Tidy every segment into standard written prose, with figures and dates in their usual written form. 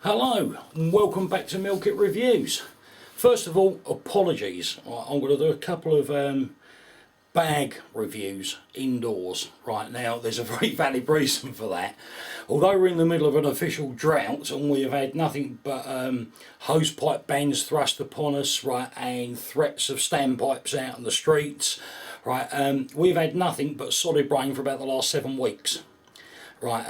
Hello and welcome back to Meal Kit Reviews. First of all, apologies. I'm going to do a couple of bag reviews indoors right now. There's a very valid reason for that. Although we're in the middle of an official drought and we have had nothing but hose pipe bans thrust upon us, right, and threats of standpipes out in the streets, right, we've had nothing but solid rain for about the last 7 weeks. Right,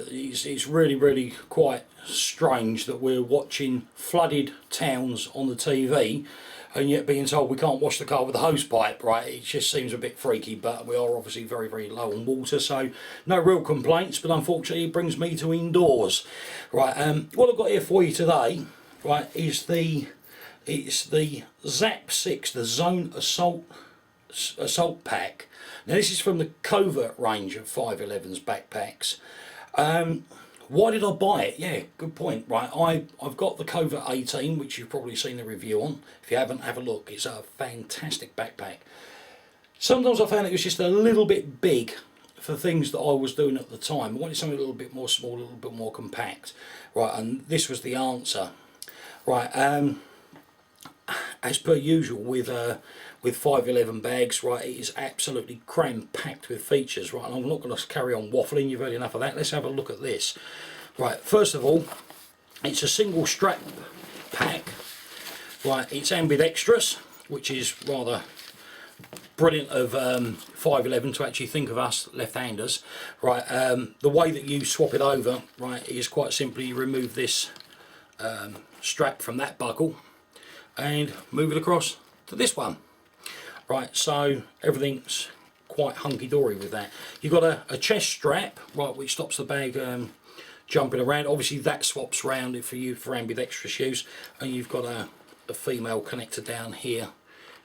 it's really quite strange that we're watching flooded towns on the TV and yet being told we can't wash the car with a hose pipe. Right, it just seems a bit freaky, but we are obviously very low on water, so no real complaints, but unfortunately it brings me to indoors. Right, what I've got here for you today, right, is the ZAP 6, the Zone Assault Pack. Now this is from the Covert range of 511's backpacks. Why did I buy it? Yeah, good point. Right, I've got the Covert 18, which you've probably seen the review on. If you haven't, have a look. It's a fantastic backpack. Sometimes I found it was just a little bit big for things that I was doing at the time. I wanted something a little bit more small, a little bit more compact. Right, and this was the answer. Right, as per usual with 511 bags, right, it is absolutely cram-packed with features. Right, and I'm not going to carry on waffling, you've heard enough of that. Let's have a look at this. Right, first of all, it's a single strap pack. Right, it's ambidextrous, which is rather brilliant of 511 to actually think of us left-handers. Right, the way that you swap it over, right, is quite simply you remove this strap from that buckle and move it across to this one. Right, so everything's quite hunky-dory with that. You've got a chest strap, right, which stops the bag jumping around. Obviously that swaps round for you for ambidextrous use, and you've got a female connector down here,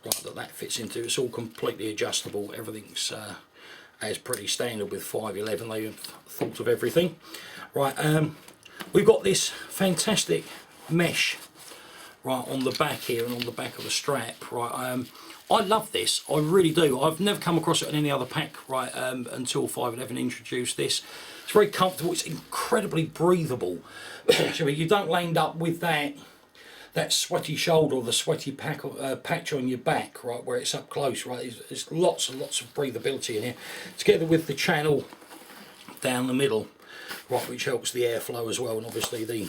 right, that fits into. It's all completely adjustable. Everything's as pretty standard with 511. They've thought of everything. Right, we've got this fantastic mesh, right, on the back here and on the back of the strap. Right, I love this, I really do. I've never come across it in any other pack, right, until 511 introduced this. It's very comfortable, it's incredibly breathable. So you don't end up with that sweaty shoulder or the sweaty patch on your back, right, where it's up close, right. There's lots and lots of breathability in here, together with the channel down the middle, right, which helps the airflow as well, and obviously the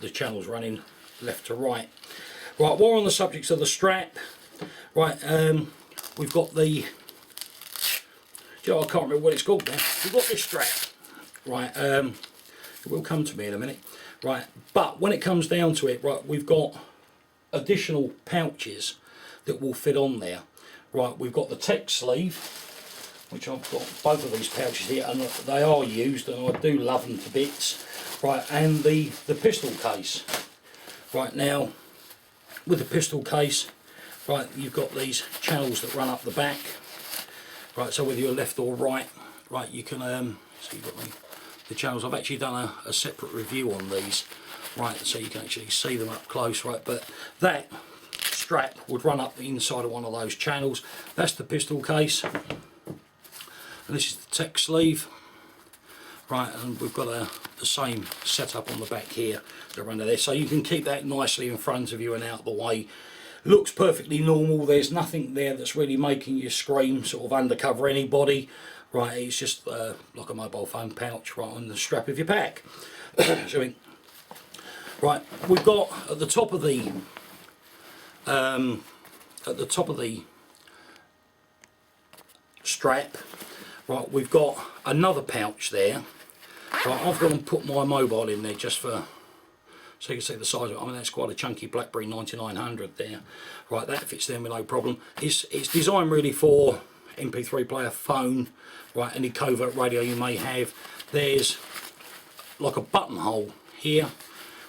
channel's running left to right. Right, while on the subject of the strap, right, we've got the, you know, I can't remember what it's called now. We've got this strap, right, it will come to me in a minute, right, but when it comes down to it, right, we've got additional pouches that will fit on there. Right, we've got the tech sleeve, which I've got both of these pouches here, and they are used, and I do love them to bits. Right, and the pistol case. Right, now, with the pistol case, right, you've got these channels that run up the back. Right, so whether you're left or right, right, you can, so you've got the channels. I've actually done a separate review on these, right, so you can actually see them up close, right, but that strap would run up the inside of one of those channels. That's the pistol case, and this is the tech sleeve. Right, and we've got the same setup on the back here that run under there, so you can keep that nicely in front of you and out of the way. Looks perfectly normal. There's nothing there that's really making you scream, sort of undercover anybody. Right, it's just like a mobile phone pouch right on the strap of your pack. Right, we've got at the top of the strap, right, we've got another pouch there. Right, I've gone and put my mobile in there just for, so you can see the size of it. I mean, that's quite a chunky BlackBerry 9900 there. Right, that fits there with no problem. It's designed really for MP3 player, phone, right, any covert radio you may have. There's like a buttonhole here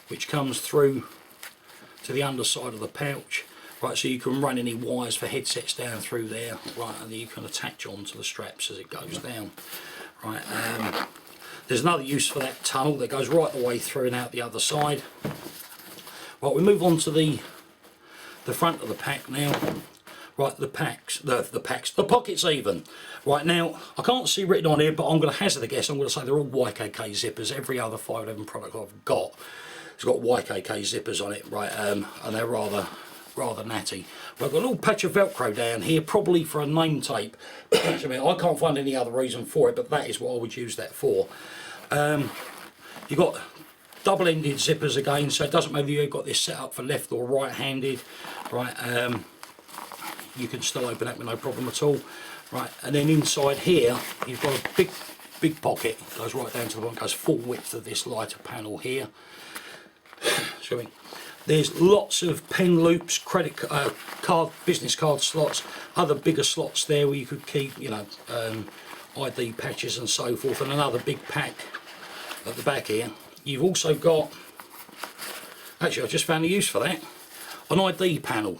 which comes through to the underside of the pouch. Right, so you can run any wires for headsets down through there, right, and then you can attach onto the straps as it goes down. Right, there's another use for that tunnel that goes right the way through and out the other side. Right, we move on to the front of the pack now. right, the pockets even. Right, now, I can't see written on here, but I'm going to hazard a guess. I'm going to say they're all YKK zippers. Every other 511 product I've got has got YKK zippers on it, right, and they're rather natty. Well, I've got a little patch of Velcro down here, probably for a name tape. I mean, I can't find any other reason for it, but that is what I would use that for. You've got double-ended zippers again, so it doesn't matter if you've got this set up for left or right-handed, right? You can still open that with no problem at all, right? And then inside here, you've got a big pocket. It goes right down to the bottom, goes full width of this lighter panel here. There's lots of pen loops, credit card, business card slots, other bigger slots there where you could keep, you know, ID patches and so forth, and another big pack at the back here. You've also got, actually I just found a use for that, an ID panel,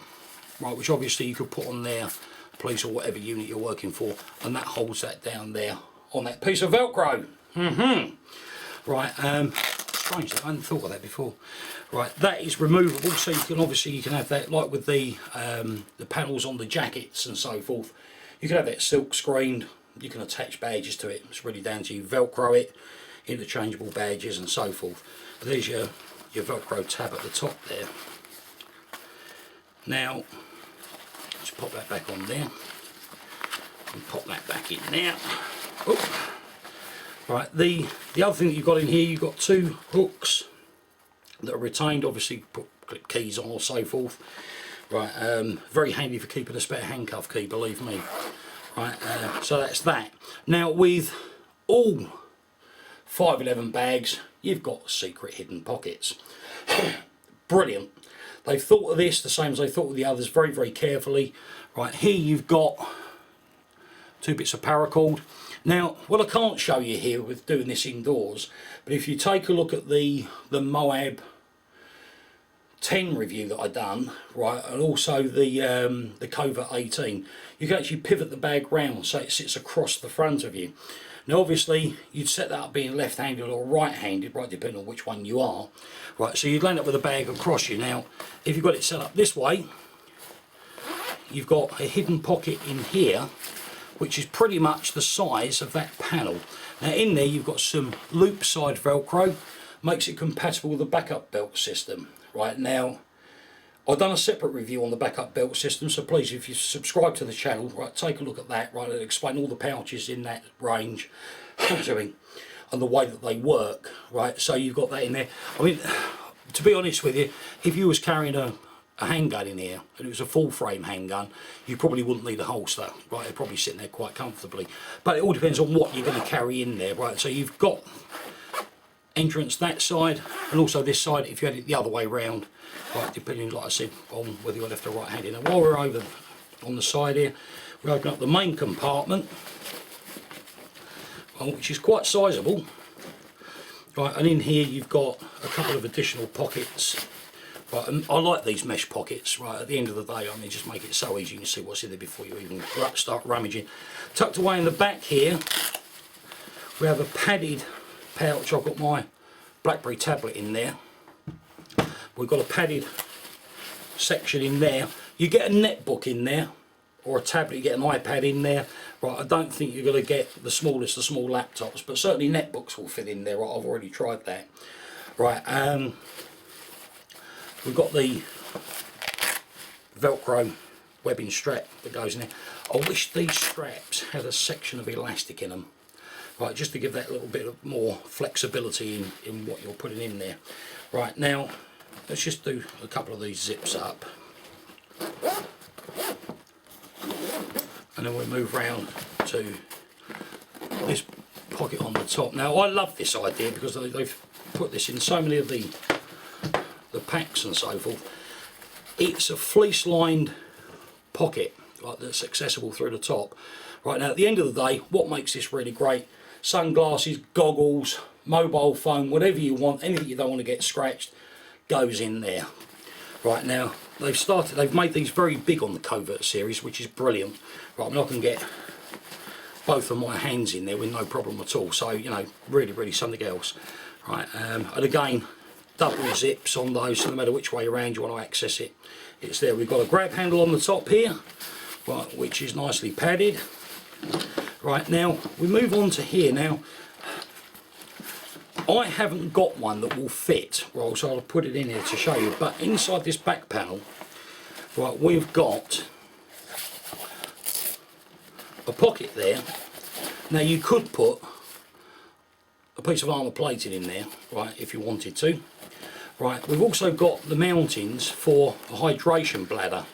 right, which obviously you could put on there, police or whatever unit you're working for, and that holds that down there on that piece of Velcro. Right, strange, I hadn't thought of that before. Right, that is removable, so you can obviously have that, like with the panels on the jackets and so forth. You can have that silk screened. You can attach badges to it. It's really down to you. Velcro it, interchangeable badges and so forth. But there's your Velcro tab at the top there. Now, let's pop that back on there and pop that back in there. Oh. Right, the other thing that you've got in here, you've got two hooks that are retained, obviously put clip keys on or so forth. Right, very handy for keeping a spare handcuff key, believe me. Right, so that's that. Now with all 511 bags, you've got secret hidden pockets. Brilliant. They've thought of this the same as they thought of the others, very, very carefully. Right, here you've got two bits of paracord. Now, what I can't show you here with doing this indoors, but if you take a look at the Moab 10 review that I done, right, and also the Covert 18, you can actually pivot the bag round so it sits across the front of you. Now obviously you'd set that up being left-handed or right-handed, right, depending on which one you are, right, so you'd land up with a bag across you. Now if you've got it set up this way, you've got a hidden pocket in here which is pretty much the size of that panel. Now in there you've got some loop side Velcro, makes it compatible with the backup belt system. Right, now I've done a separate review on the backup belt system, so please, if you subscribe to the channel, right, take a look at that, right, and explain all the pouches in that range and the way that they work, right, so you've got that in there. I mean, to be honest with you, if you was carrying a handgun in here and it was a full frame handgun, you probably wouldn't need a holster, right, it'd probably sit in there quite comfortably, but it all depends on what you're going to carry in there, right, so you've got entrance that side and also this side if you had it the other way round, right, depending, like I said, on whether you're left or right handed. Now while we're over on the side here, we open up the main compartment, which is quite sizable, right, and in here you've got a couple of additional pockets, right, and I like these mesh pockets, right, at the end of the day, I mean, just make it so easy you can see what's in there before you even start rummaging. Tucked away in the back here we have a padded pouch. I've got my BlackBerry tablet in there. We've got a padded section in there. You get a netbook in there, or a tablet, you get an iPad in there. Right, I don't think you're going to get the smallest of small laptops, but certainly netbooks will fit in there. Right, I've already tried that. Right, we've got the Velcro webbing strap that goes in there. I wish these straps had a section of elastic in them. Right, just to give that little bit of more flexibility in what you're putting in there. Right, now let's just do a couple of these zips up. And then we'll move round to this pocket on the top. Now I love this idea because they've put this in so many of the packs and so forth. It's a fleece lined pocket, like, that's accessible through the top. Right, now at the end of the day, what makes this really great, sunglasses, goggles, mobile phone, whatever you want, anything you don't want to get scratched, goes in there. Right, now they've made these very big on the Covert series, which is brilliant. Right, I mean, I can get both of my hands in there with no problem at all, so you know, really something else. Right, and again, double zips on those, so no matter which way around you want to access it, it's there. We've got a grab handle on the top here, right, which is nicely padded. Right, now we move on to here. Now I haven't got one that will fit, well, so I'll put it in here to show you, but inside this back panel, right, we've got a pocket there. Now you could put a piece of armour plating in there, right, if you wanted to. Right, we've also got the mountings for a hydration bladder.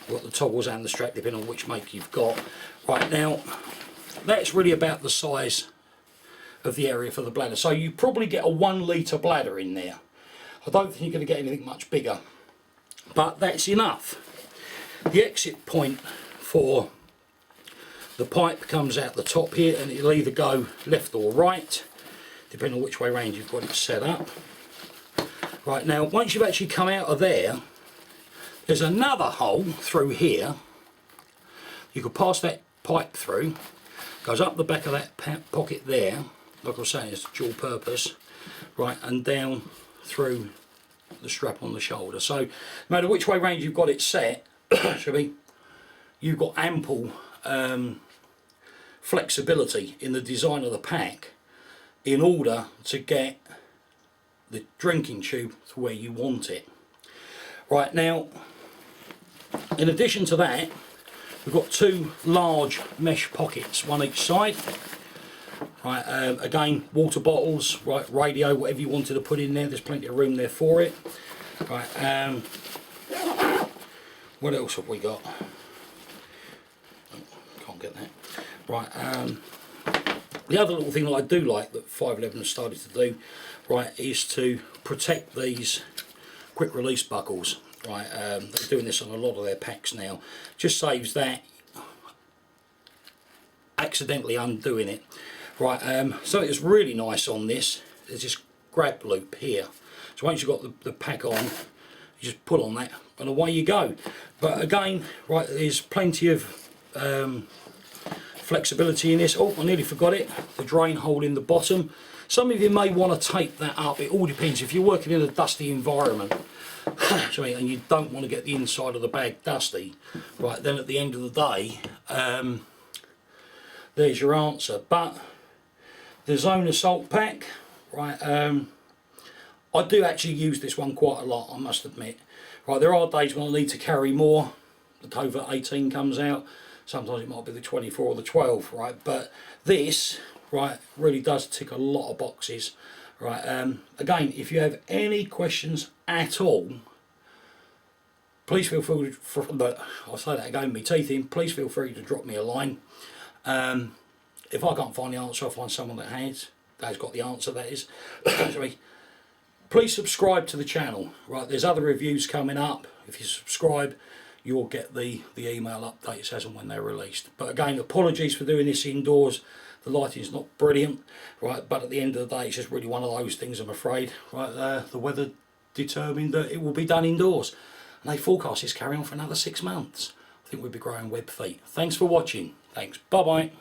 We've got the toggles and the strap depending on which make you've got. Right, now that's really about the size of the area for the bladder. So you probably get a 1 litre bladder in there. I don't think you're going to get anything much bigger, but that's enough. The exit point for the pipe comes out the top here, and it'll either go left or right, depending on which way round you've got it set up. Right, now once you've actually come out of there, there's another hole through here. You could pass that pipe through, goes up the back of that pocket there, like I was saying, it's dual purpose, right, and down through the strap on the shoulder. So no matter which way round you've got it set, you've got ample flexibility in the design of the pack in order to get the drinking tube to where you want it. Right, now in addition to that, we've got 2 large mesh pockets, one each side. Right, again, water bottles, right, radio, whatever you wanted to put in there, there's plenty of room there for it. Right, what else have we got? Can't get that. Right, the other little thing that I do like that 511 has started to do, right, is to protect these quick release buckles. Right, they're doing this on a lot of their packs now. Just saves that accidentally undoing it. Right, something that's really nice on this is this grab loop here. So once you've got the pack on, you just pull on that and away you go. But again, right, there's plenty of flexibility in this. Oh, I nearly forgot it, the drain hole in the bottom. Some of you may want to tape that up. It all depends. If you're working in a dusty environment and you don't want to get the inside of the bag dusty, right, then at the end of the day, there's your answer. But the Zone Assault pack, right, I do actually use this one quite a lot, I must admit. Right, there are days when I need to carry more. The Covert 18 comes out, sometimes it might be the 24 or the 12, right, but this, right, really does tick a lot of boxes. Right, again, if you have any questions at all, please feel free to, I'll say that again, me teeth in, please feel free to drop me a line. If I can't find the answer, I'll find someone that has got the answer, that is. Please subscribe to the channel. Right, there's other reviews coming up. If you subscribe, you'll get the email updates as and when they're released. But again, apologies for doing this indoors. The lighting's not brilliant, right, but at the end of the day, it's just really one of those things, I'm afraid. Right, the weather determined that it will be done indoors, and they forecast this carry on for another 6 months. I think we'll be growing web feet. Thanks for watching. Thanks. Bye bye.